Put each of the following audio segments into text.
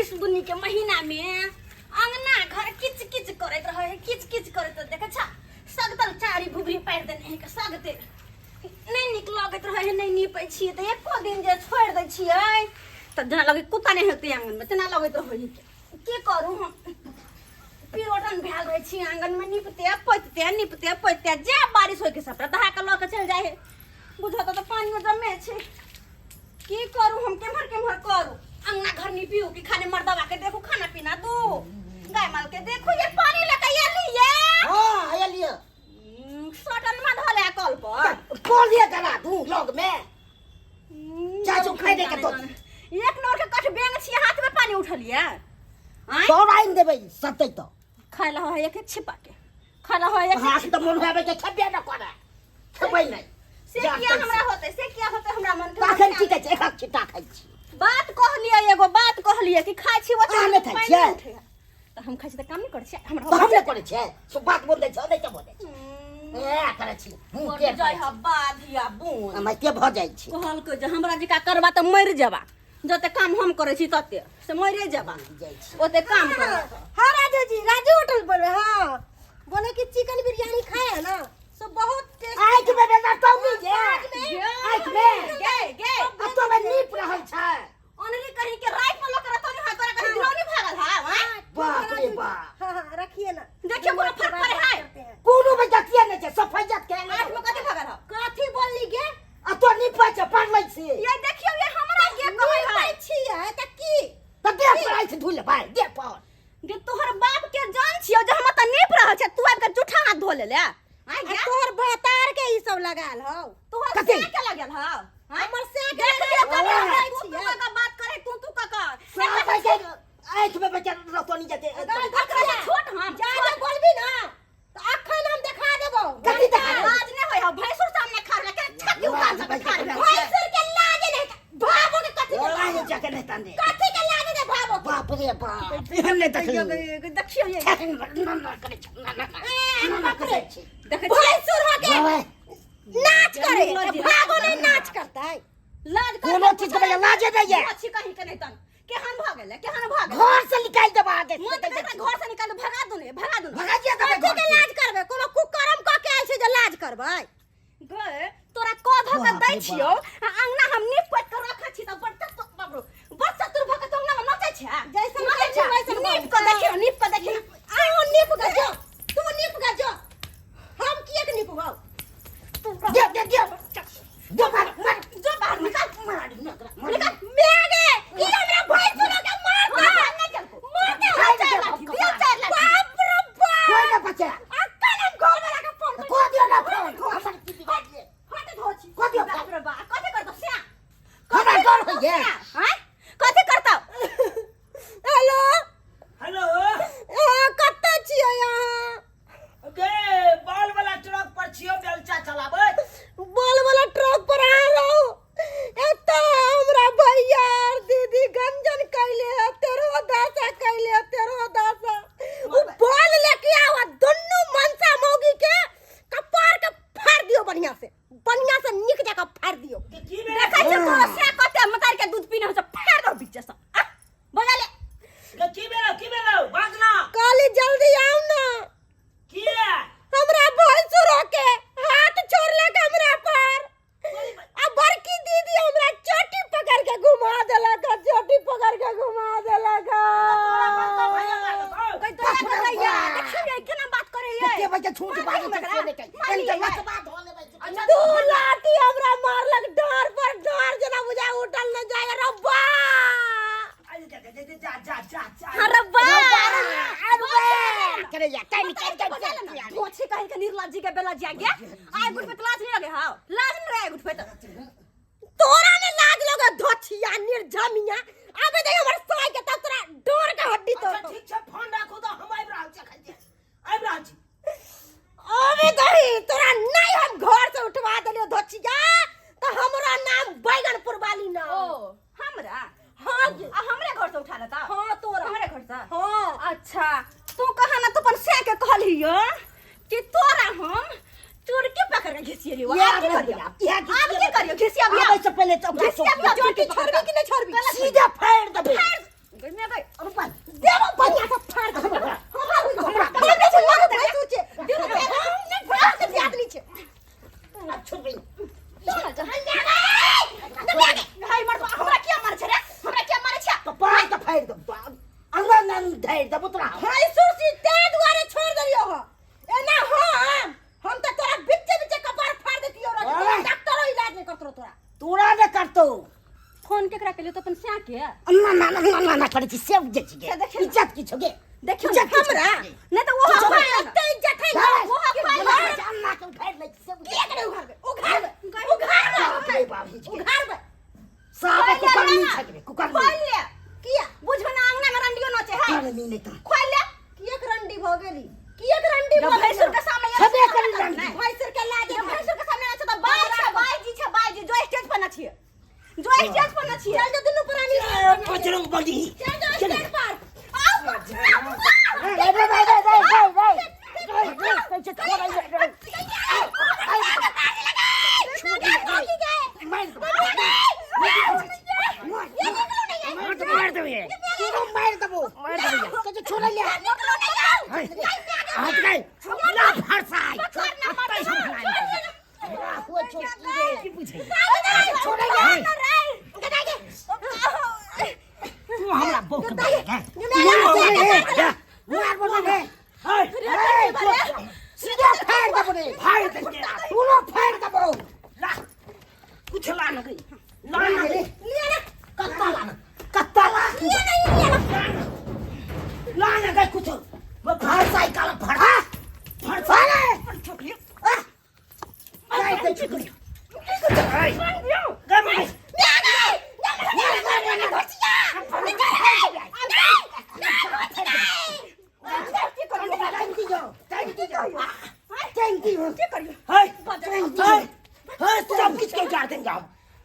इस बुनी के महीना में अंगना घर किच किच करत रहे किच किच करत देखे छा सगतल चारी भुबरी पार देने के सगते नहीं निक लगत रहे नहीं नीपै छिए त एको दिन जे छोड़ दै छिए त जना लगे कुत्ता नहीं होते आंगन में तना लगत रहे के करू हम पिरोटन भेल रहे छी आंगन में निपते पइते जे बारिश होय के सब दहा के ल के चल जाए बुझो त पानी में जमे छे की करू हम केमहर करू अंगना घर नहीं पीऊ कि खाने मर्दवा के देखो खाना पीना दो गाय माल के देखो ये पानी लेके ये लिए हां ये लिए सटन में धले कल पर पोलिया करा दूं लोग में चाचू खाई दे के तो एक नोर के कठ बेंग छी हाथ में पानी उठलिए तो राइन देबे सतै तो खाइला हो एक छिपा के खाइला हो एक हाथ तो मन होबे के छबे न करे छबे नहीं से किया होते हमरा मन के काखन ठीक है एक छिटा खाई छी बात कहलिए एगो बात कहलिए कि खाइ छी वो आमे खाइ छी त हम खाइ छी त काम नहीं करै छी हमरा तो हम नहीं करे छे सो बात बोल दे छ नहीं के बोले छ ए करे छी के जाय ह बाधिया बून हम के भ जाय छी कहल के जे हमरा जिका करबा त मर जाबा जते काम हम करे छी तते से मरे जाबा जाय छी ओते काम कर हां राजू जी राजू होटल पर हां बोले कि चिकन बिरयानी खाए है ना सब बहुत टेस्ट आइक में बेटा तो नहीं जे आइक में गे अब तो मैं नीप रहल छ ओनली कहीं के रात में लोग रहतो नहीं तोरा कहीं गिरौनी भागल हां बाप रे बाप हां रखिए ना देखिए कोनो फर्क पड़े है कोनो में जतिया नहीं छ सफाइयत के आठ में कथि भागल ह काठी बोलली गे अब तो नीप छ पड़ लै छी ये देखियो ये हमरा के कहै है छी है त की तो दे पड़ाई से धुल भाई दे पर गे तोहर बाप के जान छियो जे हम त नीप रहल छ तू आब के जूठा हाथ धो ले आई गे तोहर बहतार के ई सब लगाल हो तोहर कथी? से के लगल ह हमर से देख के लियो लगा तू का बात करे तू का सब के आइक में बेटा रतो नहीं जाते छोट हम ज्यादा बोलबी ना तो अखन हम दिखा देबो कथी दिखा देबो? लाज नहीं होय भैंसुर सामने खा ले के छाती उतार के खा ले भैंसुर के लाज नहीं भाबो के कथी के लाज जाके नहीं ताने कथी के लाज नहीं भाबो बाप रे बाप हम नहीं तक देखियो ये देख भैंसुर हो के नाच करे भागो नहीं नाच करता है लाज कर कोनो चीज के लाज नहीं है अच्छी कहीं के नहीं तन केहन भागल केहन भागल घर से निकाल दे आगे मोत देख घर से निकाल भगा दो भगा दिया तबे कथी के लाज करबे कोनो कुकरम क के आइल छै जे लाज करबै गे तोरा क भ के दै छियो अंगना हम नीप पट के रखै छी त बड़ता तो बाबू बच्चा तोर भ के अंगना में नचै छै जैसे नचै छै वैसे नीप के देखियो आओ नीप के जो तू नीप के जो हम किए के नीपबौ दे बाहर जो बाहर निकाल निकाल मेगे ई हमरा भैंसुर के मार दियो चार लाख बाप रे बाप कोई ना बचा अक्कल हम घर में लगा फोन को दियो ना फोन हमर की बिगाड़ दिए हट धोची को दियो बाप रे बाप कथि करतो स्या हमर घर हो ये हैं कथि करतो हेलो हेलो कत्ते छियै यहाँ गे बॉल वाला ट्रक पर छियो बेलचा चलाबत बॉल वाला ट्रक पर आ रहो एता हमरा भैया और दीदी गंजन कैले है तेरो दासा उ बॉल लेके आवा दुन्नु मनसा मौगी के कपार के फाड़ दियो बढ़िया से निक जाके फाड़ दियो की देखै छै तोरा स्या कते मतार के दूध पीने हो से फाड़ दो बीच से बजा ले की बेलो भागना काली जल्दी आओ ना किए हमरा भैंसुर के हाथ छोड़ले हमरा पर आ बड़की दीदी हमरा चोटी पकड़ के घुमा देलक कोई तो बताइए देखिए केना बात करे ये के बच्चा छूट बात से निकल इनके लत बात होने में तू लाठी हमरा मारलक डर पर डर जना बुझा उठल न जाए रब्बा जा रब्बा करे या टाइम निकाल पोछे कहीं के निर्लज्जी के बेला जा गया आय गुट पे लाज नहीं लगे हां लाज नहीं रहे गुट पे तोरा ने लाज लगे धोछिया निर्जमिया आबे दे हमर साई के तोरा डर के हड्डी तोड़ ठीक छै फोन राखो तो हम आइब रहल छी आइब रहल छी अबे दही तोरा नहीं हम घर से उठवा देलियो धोछिया तो हमरा नाम बैगनपुर वाली ना ओ हमरा हां हमरे घर से उठा लेता हां तोरा हमरे घर से हां अच्छा तू कहा ना तू अपन से के कहलियो कि तोरा हम चुरकी पकड़ के घिसिए लियो आप की करियो घिसिया भी आबै से पहले तो घिसिया भी छोटी छोड़बी कि नहीं छोड़बी सीधा फाड़ देबे मैं भाई ढाई दब तो अंदर न ढाई दब उतरा हाय सुसी ते दुआरे छोड़ दलियो हो एना हम तो तोरा बिच्चे बिच्चे कपार फाड़ देतियो रे डॉक्टरो इलाज नहीं करतो तोरा तोरा ने करतो फोन केकरा के लिए तो अपन स्या के ना करे छी सेव जे छी इज्जत की छोगे देखियो ना हमरा नहीं तो वो इज्जत है वो जानना के उखाड़ ले सेव के करे उघार साहब कुकर नहीं छकबे कुकर खोल ले किया बुझो ना अंगना में रंडियो नचे है नहीं नहीं तो खोल ले किए रंडी भ गेली किए रंडी भ भैंसुर के सामने छबे करी रंडी भैंसुर के लाज भैंसुर के सामने अच्छा तो बाई जी जो स्टेज पर नची जो स्टेज पर नची चल जो दुनु पुरानी पचरंग बंदी चल जो स्टेज पर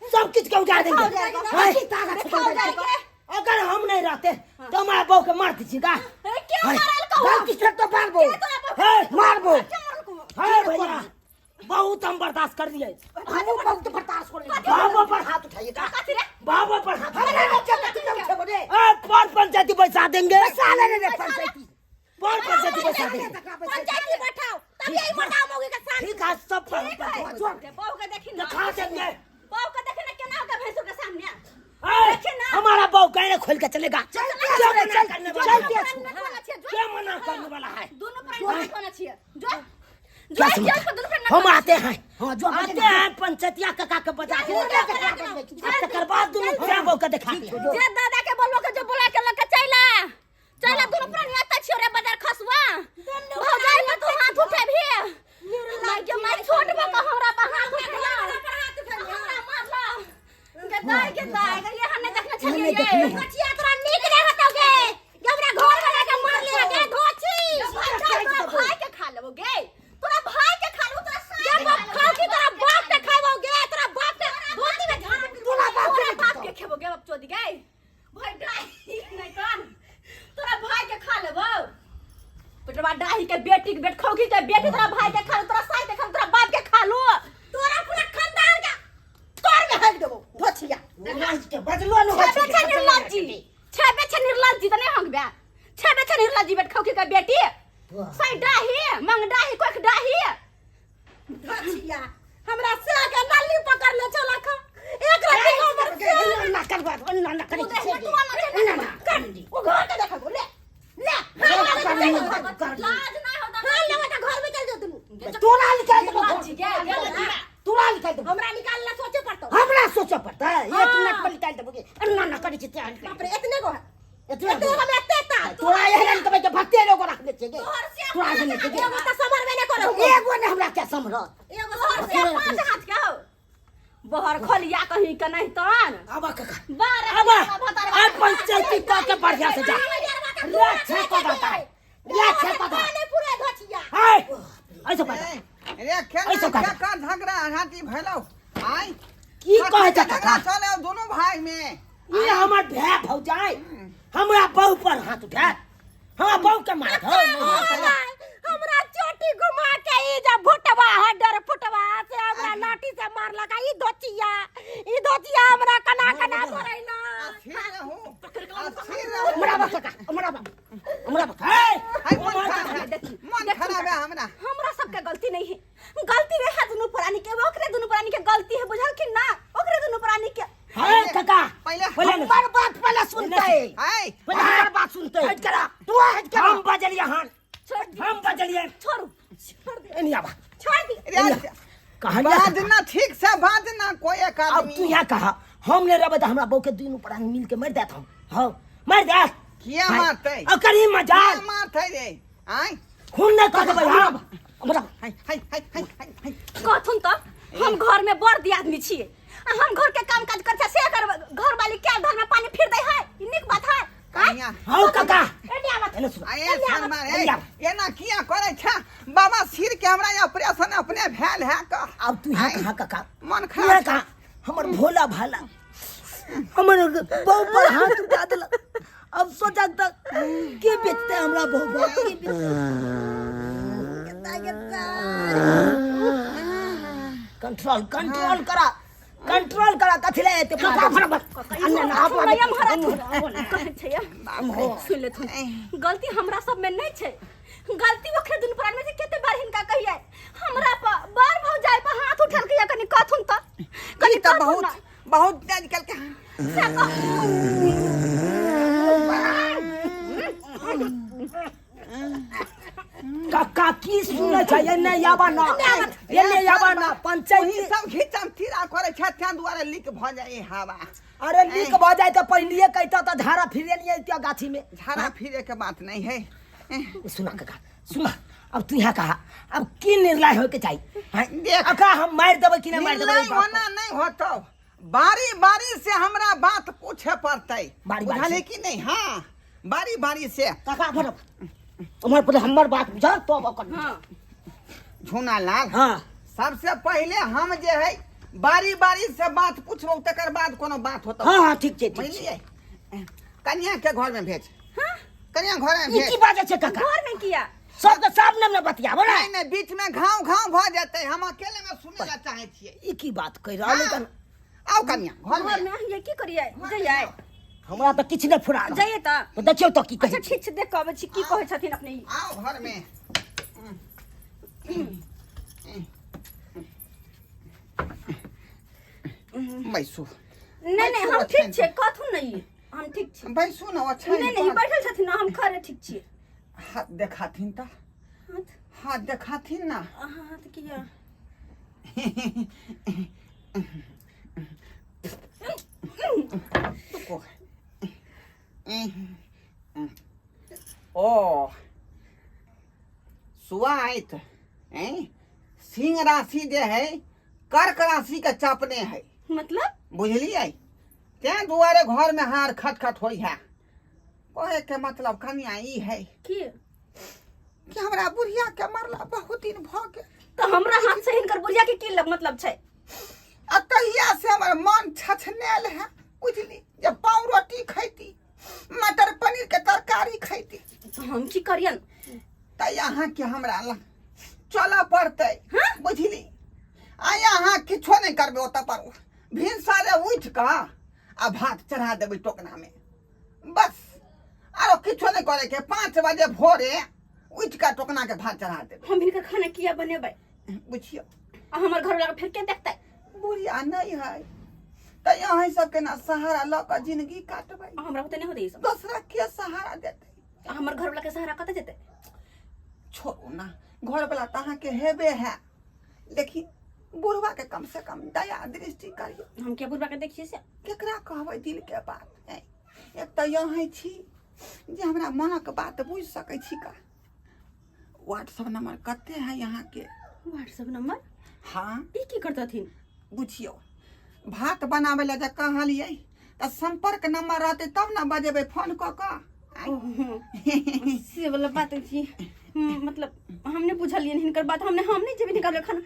सब किस के उजाड़ देंगे अगर हम नहीं रहते तो हमारा बहू के मार दीजिएगा तो मारबो भैया बहुत हम बर्दाश्त कर दिए बहुत बर्दाश्त कर बाबा पर हाथ उठाइएगा बाबा पर हाथ पर पंचायती बैठा देंगे पंचायती बैठा देंगे ठीक है सब हमारा बहू कहने खोल के चलेगा क्या मना करने वाला है हम आते हैं आते हैं पंचायतिया काका के बजा के बाद दोनों क्या बहू का दिखा दादा के बोलबो के जो बोला के लके चला दोनों प्राणी आता छियो बाजार खसवा भौजाई पे तू हाथ उठे भी मैं छोट बा हमरा पे हाथ उठला हमरा मारला गदाई ये हमने देखने छलिए ये बचिया तोरा नीक रे हटोगे हमरा घर में लेके मार ले के धोची भाई के खा लेबोगे तोरा भाई के खा लो तोरा साथ खाओ की तोरा बाप के खाओगे तोरा बाप के धोती में झाड़ तोरा बाप के खेबोगे बाप चोदी गए भाई डाई नहीं कान तोरा भाई के खा लेबो पेटवा डाही के बेटी के बेट खौकी के बेटी तोरा भाई के खा लो तोरा साथ के खा लो तोरा बाप के खा लो तोरा पूरा खानदान का तोर में हक देबो भछिया के बदलो न हो छबे छ निर्लज्जी त नहीं हंगबे छबे छ निर्लज्जी बेट खौकी के बेटी साई डाही मंग डाही कोख डाही भछिया हमरा से के नली पकड़ ले चला खा एक रति उम्र ना करवा ना करे कर दी वो घर के देखा ले लाज ना होता हां लेवा त घर में चल जा तुम तोरा निकाल दे निर्लज्जी के तोरा निकाल दे हमरा निकालना सोचे पड़तो हमरा सोचे पड़ता है एक मिनट पर निकाल देबोगे ना करे छी बाप रे इतने को इतना तो हम एतेता तोरा एहन कबे के भक्ते लोग रख दे छे तोरा ने के एगो त समर में ने करो एगो ने हमरा क्या समरत एगो घर से पांच हाथ के हो बहर खोलिया कहीं के नहीं तन आबा काका बारह आबा आ पंचायती का के बढ़िया से जा ले छे पता है ले छे पता ने पूरे घचिया हाय ऐसे पता रे खेल का झगड़ा हाथी भैलो आई की कहे जा काका चले दोनों भाई में ये हमर भै भौजाई हमरा बहू पर हाथ उठा हां बहू के मार हो हमरा चोटी घुमा के ई जा भुटवा हडर फुटवा से हमरा लाठी से मार लगा ई धोतिया हमरा कना बोलैना हमरा बका हमरा मन खराब है हमरा सबके गलती नहीं है गलती रे है दुनु प्राणी के ओकरे दुनु प्राणी के गलती है बुझल कि ना ओकरे दुनु प्राणी के हाय काका पहले हमर बात पर पहले सुनते हाय पहले हमार बात सुनते हट करा तू हट कर हम बजलिए हन छोड़ दी हम बजलिए छोड़ छोड़ दे नहीं आवा छोड़ दी कहां बाजना ठीक से बाजना कोई एक अब तू आदमी यहाँ कहा हमने रबे तो हमरा बहू के दिन ऊपर मिल के मर देता हूं हां मर दे किया मारते और करी मजाल किया मारते रे हाय खून नहीं कर देबै हम हमरा हाय हाय हाय हाय कथुन तो हम घर में बड़ दी आदमी छिए हम घर के काम काज करछा से कर घर वाली के घर में पानी फिर दे है ई निक बात है कन्या हां काका एनी आवत एने सुन आए शर्मा रे एना किया करे छ बाबा सिर के हमरा ऑपरेशन अपने भेल है का अब तू यहाँ कहा काका मन तू यहाँ खराब कहा हमर भोला भाला हमर बहू पर हाथ उठा देला अब सोचा तक के बेचते हमरा बहू के कंट्रोल कंट्रोल करा कथले एते अन्ना ना आप कहै छै सुन ले तू गलती हमरा सब में नहीं छै गलती ओखरे दुन प्राण में से केते बार हिनका कहिए हमरा पर बार भौ जाय पर हाथ उठल के कनी कथुन त कनी त बहुत बहुत आजकल के काका की सुने छै एने याबा ना पंचायत सब खिचम तीरा करे छ त्या दुआरे लीक भ जाए हवा अरे लीक भ जाए त पहलिए कहता त झाड़ा फिरे लिए त्या गाछी में झाड़ा फिरे के बात नहीं है सुना काका सुना अब तू यहाँ कहा अब की निर्णय हो के चाहिए देख अका हम मार देबै कि नहीं मार देबै नहीं होना नहीं होतो बारी बारी से हमरा बात पूछे पड़ते बारी बारी बुझले से? कि नहीं हाँ बारी बारी से काका भर तुम्हारे पर हमर बात बुझा तो कर हां झूना लाल हां सबसे पहले हम जे है बारी बारी से बात पूछबो तकर बाद कोनो बात होतो हां हां ठीक छै बुझलिए कन्या के घर में भेज हां कन्या घर में ई भेज की बात छै काका घर में किया सब के सब नाम में बतियाबो ना नहीं नहीं बीच में घाव घाव भ जाते हम अकेले में सुने ला चाहे छिए ई की बात कह रहल है आओ कन्या घर घर में में ये की करिए जइए हमरा त किछ नहीं फुरा जइए त तो देखियो तो की अच्छा कहे ठीक छै देख के आबै छी की कहै छथिन अपने ई आओ घर में बैसू नहीं नहीं हम ठीक छै कथु नहीं हम ठीक छी बैसू न अच्छा नहीं नहीं बैठल छथिन हम खरे ठीक छी हाथ देखाथिन त हाथ हाथ देखाथिन ना हाथ किया ओ सुआइत सिंह राशि जे है कर्क राशि के चापने है मतलब बुझलिए ते दुआरे घर में हार खटखट होई है कहे के मतलब कन्या ई है की कि हमरा बुढ़िया के मरला बहुत दिन भ गेल तो हमरा हाथ से हिनकर बुढ़िया के की मतलब छै आ कहिया से हमर मन छछनेल है बुझली जब पाव रोटी खैती मटर पनीर के तरकारी खैती तो हम की करियन त यहाँ के हमरा लग चल पड़ते बुझली आ यहाँ किछो नहीं करबे ओत पर भिनसारे उठ का आ भात चढ़ा देबे टोकना में बस आरो किछो नहीं करे के 5 बजे भोरे उठ का टोकना के भात चढ़ा देबे हम इनका खाना किया बनेबै बुझियो आ हमर घर वाला फिर के देखतै बुढ़िया नहीं है त यहाँ सबके ना सहारा ल के जिंदगी काटबे हमरा होते नहीं होते ई सब दूसरा के सहारा देते हमर घर वाला के सहारा कत जेतै छोड़ो ना घर वाला तहाँ के हेबे है लेकिन बुढ़वा के कम से कम दया दृष्टि करियो हम के बुढ़वा के देखिए से केकरा कहबै दिल के बात एक तो यहाँ छी जे हमरा मनक बात बुझ सकै छी का व्हाट्सएप नंबर कते है यहाँ के व्हाट्सएप नंबर हाँ ई की करतथिन बुझियो भात बनावे ला जे कहलिए त संपर्क नंबर रहते तब ना बजेबे फोन क से वाला बात छी मतलब हमने बुझलिए हिनकर बात हमने हम नहीं जेबे निकाल खाना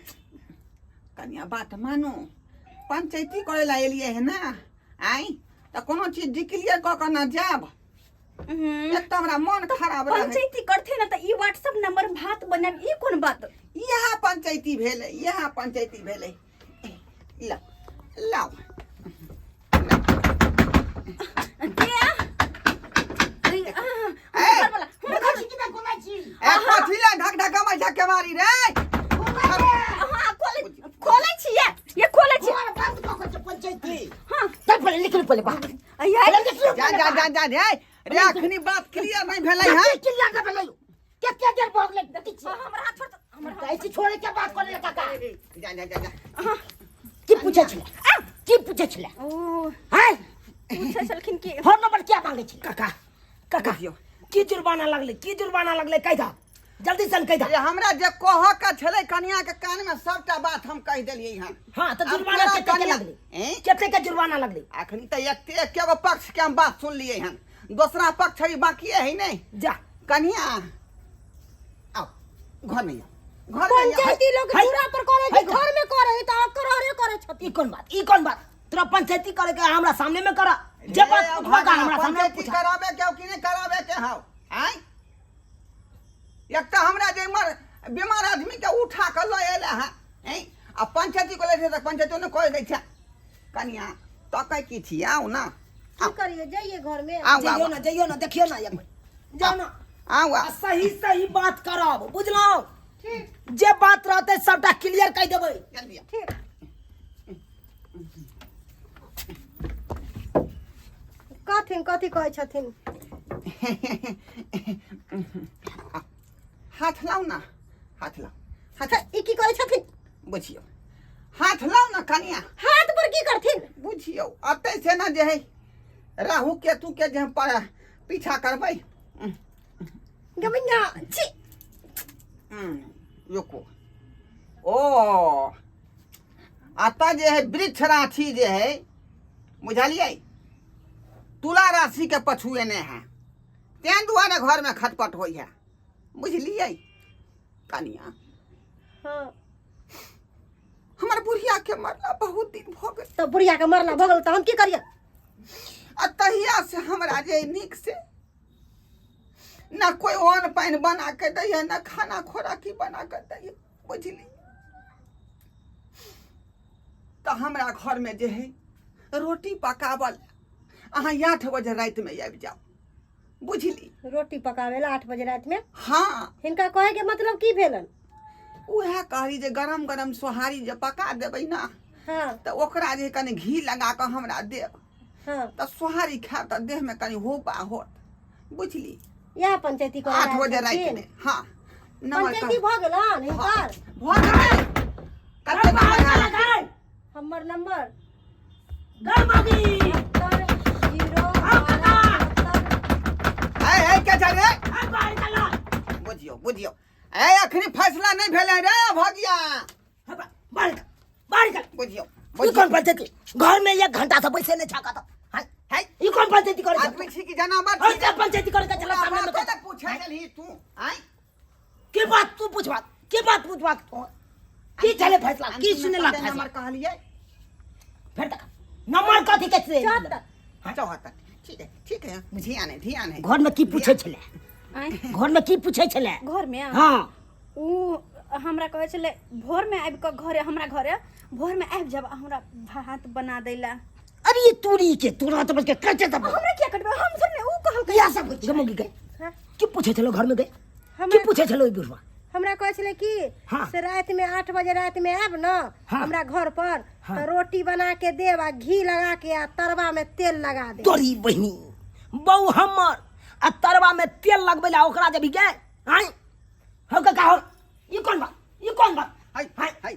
कन्या बात मानो पंचायती करे ला एलिए है ना आई त कोनो चीज डिक्लेयर क के ना जाब एक तो हमरा मन खराब रहे पंचायती करथे ना त ई व्हाट्सएप नंबर भात बनाब ई कोन बात यहाँ पंचायती भेले यहाँ पंचायती भेले ला लाओ कथिला ढक ढका में झके मारी रे खोले छिए ये खोले छिए पंचायती हां तब पहले लिख लो पहले बात जा जा जा रे रे अखनी बात क्लियर नहीं भेलै है क्लियर कर भेलै के देर भोग ले देखी छी हमरा हाथ छोड़ हमर कैसे छोड़े के बात कर ले काका जा जा जा जा की पूछे छले की पूछे छले ओ हैं पूछे छलखिन की फोन नंबर क्या मांगे छी काका काका देखियो। की जुर्माना लगले कह दा जल्दी से कह दा ये हमरा जे कह के छले कन्या के कान में सबटा बात हम कह देलियै हन हां तो अब जुर्माना तोरा कितने के कन्या- लगले हैं? कितने के जुर्माना लगले अखनी त एकेगो पक्ष के हम बात सुन लिए हन दूसरा पक्ष है बाकी है नहीं जा कन्या आओ घर में आओ घर में आओ पंचायती लोग है। दूरा पर करे है कि का? घर में करे त करहरे करे छथि ई कौन बात तोरा पंचायती करे के हमरा सामने में करा जे बात ए, पूछवा का भगवान, हमरा सामने में पंचायती पूछा करावे के कि नहीं करावे के हाउ हैं एक त हमरा जे मर बीमार आदमी के उठा के ल एले हैं आ पंचायती को ले त पंचायती ने कह दै छै कन्या तो कह की छी आओ ना की करिए जाइए घर में आओ जइयो ना देखियो ना एक मिनट जाओ ना आओ आ सही बात करब बुझलौ ठीक जे बात रहते सबटा क्लियर कह देबै जल्दी आओ। ठीक कथी कहै छथिन हाथ लाओ ना हाथ लाओ हाथ ई की कहै छथिन बुझियो हाथ लाओ ना कन्या हाथ पर की करथिन बुझियो अतै से ना जे है राहु केतु के जे हम पीछा करबै गमिया छी रुको ओ आता जे है वृक्ष राशि जे है बुझलिए तुला राशि के पछुए ने है तें दुआरे घर में खटपट होई है बुझलिए कनिया हां हमर बुढ़िया के मरला बहुत दिन भ गेल त बुढ़िया के मरला भगल त हम की करिए अतहिया से हमरा जे निक से न कोई अन्न पानी बना के दैए न खाना खोराकी बना के दैए बुझली तो हमरा घर में जे है रोटी पकावल अहाँ 8 बजे रात में आबि जाओ बुझली रोटी पकावे ला 8 बजे रात में हाँ हिनका कहे के मतलब की भेलन उहे कहली जे गरम गरम सोहारी जे पका देबै ना हां तो ओकरा जे कनी घी लगा के हमरा देब हां तो सोहारी खा तो देह में कनी होबा होत बुझली या पंचायती करे 8 बजे रात में हाँ पंचायती भ गेलन हिनकर भऽ गेलै कते बाहर नंबर चला है? गए हमर नंबर गए मागी 70 है क्या चल रे बाहर चला बुझियो ए अखनी फैसला नहीं भेलै रे भगिया बाहर चल बुझियो ई कौन पंचायती घर में 1 घंटा से बैसे नहीं छका तो है ई कौन पंचायती करे आदमी छी की जानवर और क्या पंचायती करे चला सामने में बात पूछे चलही तू हैं की बात तू पूछवा की चले फैसला की सुने ला फैसला नंबर कहलिए फिर तक नंबर कथी के से 74 ठीक है ध्यान है घर में की पूछे छले घर में की पूछे छले घर में हां ऊ हमरा कहे छले भोर में आबि के घरे हमरा घरे भोर में आबि जब हमरा भात बना देला अरे ये तूरी के तोरा तो बस के कचे तब हमरा क्या करबे हम सब ने ऊ कहल या सब जमोगी गए हाँ। की पूछे चलो घर में गए की हमरा पूछे चलो बुढ़वा हमरा कहे छले कि हाँ। से रात में 8 बजे रात में आब न हाँ। हमरा घर पर हाँ। तो रोटी बना के देब आ घी लगा के आ तरवा में तेल लगा दे तोरी बहिनी बहु हमर आ तरवा में तेल लगबे ला ओकरा जब गए हां हो का हो ई कौन बात है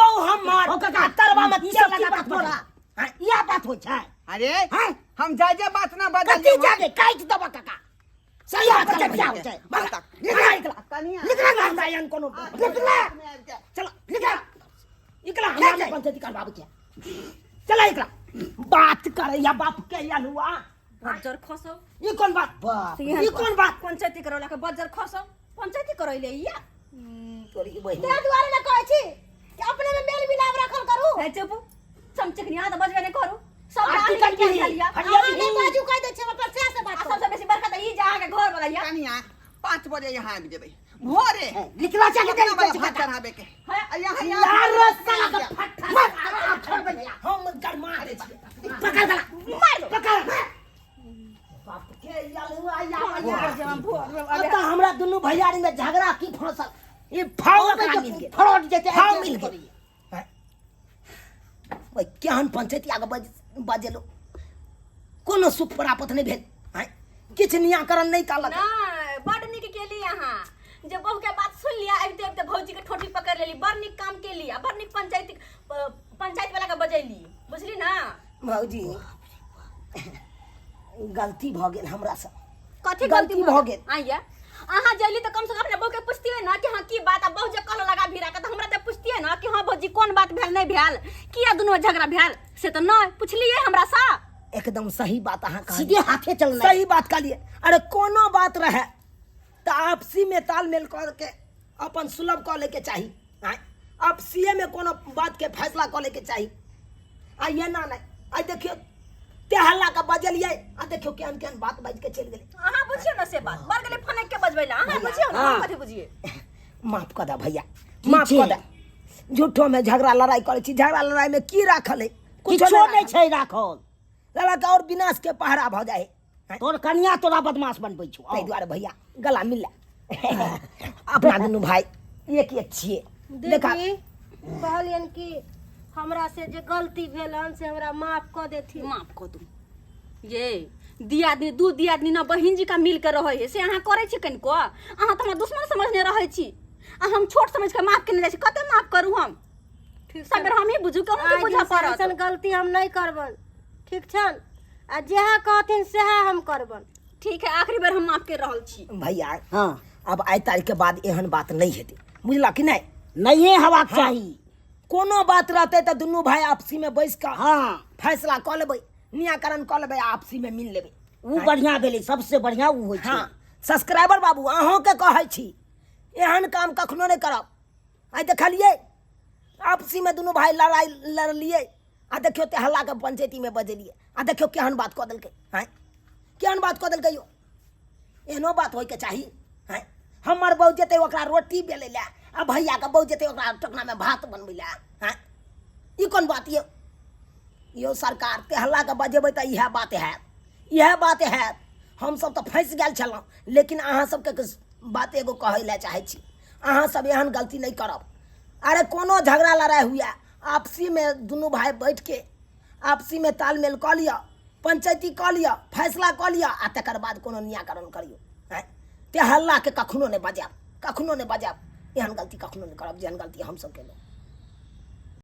बहु हमर हो का तरवा में तेल लगा तोरा हां या बात हो छै अरे हैं? हम जाजे बात ना कथी बदल जागे काट दबा काका सही बात है क्या हो छै बता। निकला निकला ना जायन कोनो निकला चलो निकला हमारे पंचायती का बाबू क्या चला निकला बात करे या बाप के या हुआ बजर खसो ये कौन बात ये कौन बात पंचायती करौला के बजर खसो पंचायती करैले या तोरी बहिनी तेरे द्वारे न कहै छी कि अपने में मेल मिलाप रखल करू है चुप चमचकनी आधा बजबे नहीं करू सब आरती आदमी कर दी। के लिया हरिया अहाँ नहीं बाजू कह दे छै पर से बात करू सबसे बेसी बरकत ई जा के घर वाला या कनिया 5 बजे यहाँ आबि जेबै भोरे निकला चल अपना वाला भात चढ़ाबे के यहाँ यार साला का फटका छोड़ दे हम गरमा दे पकड़ दला मार दो पकड़ बाप के या हुआ या जवान भोर अब तो हमरा दोनों भैयारी में झगड़ा की फसल ये फाव का मिल गए फ्रॉड जैसे फाव मिल गए भाई केहन पंचायती आगे बाजे लो कोनो सुख प्राप्त नहीं भेल हैं किछ निराकरण नहीं कालक ना बड़ निक केली अहाँ जे बहू के बात सुन लिया आबिते भौजी के ठोठी पकड़ लेली बड़ निक काम केली आ बड़ निक पंचायत वाला के बजैली बुझली ना भौजी गलती भ गेल हमरा से कथी गलती भ गेल आइया अहाँ जैली तो कम से कम अपने बहू के पूछतिए ना कि हाँ की बात आ बहू जे कल लगा भिरा के तो हमरा तो पूछतिए ना कि हाँ भौजी कौन बात भेल नहीं भेल किया दुनो झगड़ा भेल से तो नहीं पूछलिए हमरा सा एकदम सही बात अहाँ कहलिए सीधे हाथे चलना सही बात कहलिए अरे कोनो बात रहे तो आपसी में तालमेल करके अपन सुलभ कर ले के चाहिए आय आपसी में कोनो बात के फैसला कर ले के चाहिए आ ये ना नहीं आ देखियो ते हल्ला का बजलिए आ देखियो केहन केहन बात बाज के चल गेले अहाँ बुझियो ना से बात बर गेले फने के बजबैला अहाँ बुझियो ना हम कथी बुझिए माफ कर दे भैया माफ कर दे झूठो में झगड़ा लड़ाई करे छी झगड़ा लड़ाई में की राखल है किछो नहीं छै राखल लड़ा के और विनाश के पहरा भ जाए तोर कन्या तोरा बदमाश बनबै छौ ताहि दुआरे भैया गला मिल अपना दुनू भाई एक एक छिए देखा दीदी कहलियन कि हमरा से जे गलती भेलन से हमरा माफ कर देथी माफ कर दू ये दियादनी दू दियादनी ना बहिन जी का मिल के रहे है से अहाँ करे छी कनिको अहाँ तो हमरा दुश्मन समझने रहे छी आ हम छोट समझ के माफ करने जाय छी कते माफ करू हम ठीक सब हम ही बुझू के हम बुझा पड़त ऐसन गलती हम नहीं करबन ठीक छन आ जेहा कहथिन सेहा हम करबन ठीक है आखिरी बार हम माफ कर रहल छी भैया हाँ अब आई तारीख के बाद एहन बात नहीं हेतै बुझला कि नहीं नहीं हेबाक चाही कोनो बात रहते तो दुनू भाई आपसी में बैस के हाँ फैसला कर लेबै निराकरण कर लेबै आपसी में मिल लेबै ऊ बढ़िया भेलै सबसे बढ़िया ऊ होइ छै हाँ सब्सक्राइबर बाबू अहों के कहै छी एहन काम कखनो नहीं करब आई देखलिए आपसी में दुनू भाई लड़ाई लड़लिए आ देखियो ते हल्ला के पंचायती में बजेलिए आ देखियो केहन बात कह देलकै हैं केहन बात कह देलकै यो एहनो बात होय के चाही हैं हमर बहू जेतै ओकरा रोटी बेले ला आ भैया के बहू जेतै ओकरा टोकना में भात बनबै ला हैं ई कोन बात यो सरकार ते हल्ला के बजेबै त इएह बात है हम सब तो फंस गेल छलहुँ लेकिन अहाँ सबके बात एगो कहै ला चाहै छी अहाँ सब एहन गलती नहीं करब अरे कोनो झगड़ा लड़ाई हुआ आपसी में दुनू भाई बैठ के आपसी में तालमेल कऽ लिअ पंचायती कऽ लिअ फैसला कऽ लिअ आ तकर बाद कोनो निराकरण करियौ हैं ते हल्ला के कखनो नहीं बजाब एहन गलती कखनो नहीं करब जेहन गलती हम सब केलहुँ